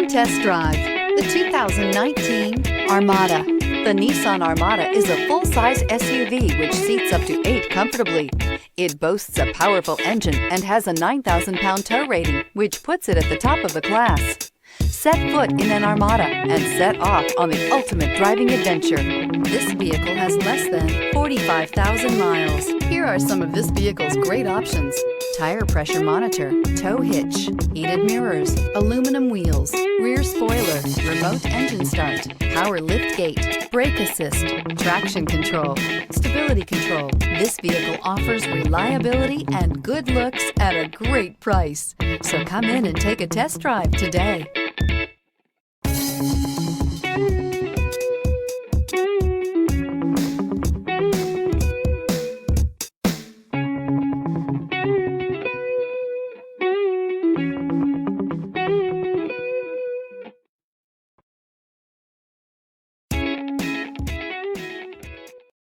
Come test drive the 2019 Armada. The Nissan Armada is a full-size SUV which seats up to 8 comfortably. It boasts a powerful engine and has a 9,000-pound tow rating, which puts it at the top of the class. Set foot in an Armada and set off on the ultimate driving adventure. This vehicle has less than 45,000 miles. Here are some of this vehicle's great options: tire pressure monitor, tow hitch, heated mirrors, aluminum wheels, rear spoiler, remote engine start, power lift gate, brake assist, traction control, stability control. This vehicle offers reliability and good looks at a great price. So come in and take a test drive today.